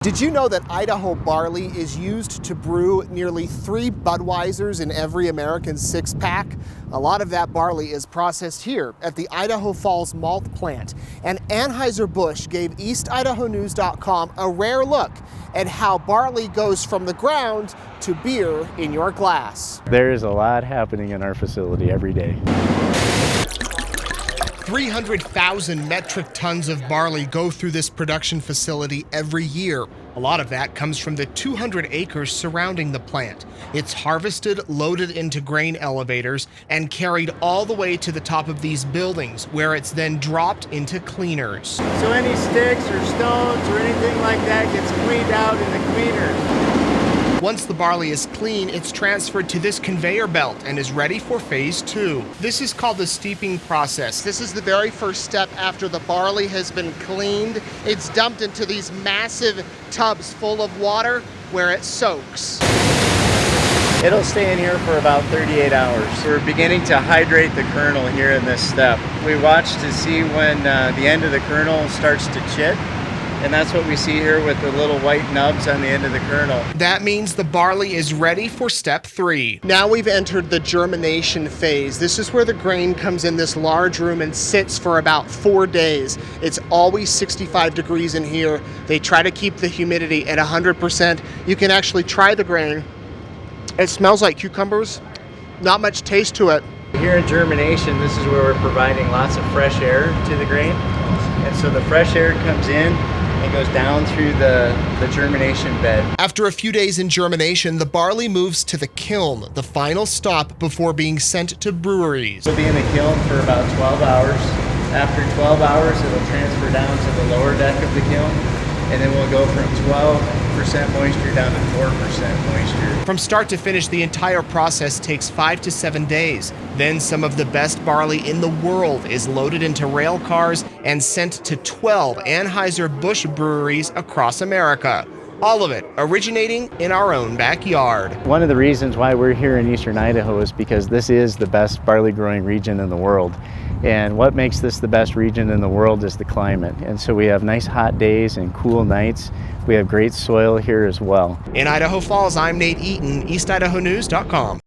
Did you know that Idaho barley is used to brew nearly 3 Budweisers in every American six-pack? A lot of that barley is processed here at the Idaho Falls malt plant. And Anheuser-Busch gave EastIdahoNews.com a rare look at how barley goes from the ground to beer in your glass. There is a lot happening in our facility every day. 300,000 metric tons of barley go through this production facility every year. A lot of that comes from the 200 acres surrounding the plant. It's harvested, loaded into grain elevators, and carried all the way to the top of these buildings, where it's then dropped into cleaners. So any sticks or stones or anything like that gets cleaned out in the cleaners. Once the barley is clean, it's transferred to this conveyor belt and is ready for phase 2. This is called the steeping process. This is the very first step after the barley has been cleaned. It's dumped into these massive tubs full of water where it soaks. It'll stay in here for about 38 hours. We're beginning to hydrate the kernel here in this step. We watch to see when the end of the kernel starts to chit. And that's what we see here with the little white nubs on the end of the kernel. That means the barley is ready for step 3. Now we've entered the germination phase. This is where the grain comes in this large room and sits for about 4 days. It's always 65 degrees in here. They try to keep the humidity at 100%. You can actually try the grain. It smells like cucumbers. Not much taste to it. Here in germination, this is where we're providing lots of fresh air to the grain. And so the fresh air comes in and goes down through the germination bed. After a few days in germination, the barley moves to the kiln, the final stop before being sent to breweries. It'll be in the kiln for about 12 hours. After 12 hours, it'll transfer down to the lower deck of the kiln, and then we'll go from 12% moisture down to 4% moisture. From start to finish, the entire process takes 5 to 7 days. Then some of the best barley in the world is loaded into rail cars and sent to 12 Anheuser-Busch breweries across America. All of it originating in our own backyard. One of the reasons why we're here in eastern Idaho is because this is the best barley growing region in the world. And what makes this the best region in the world is the climate. And so we have nice hot days and cool nights. We have great soil here as well. In Idaho Falls, I'm Nate Eaton, EastIdahoNews.com.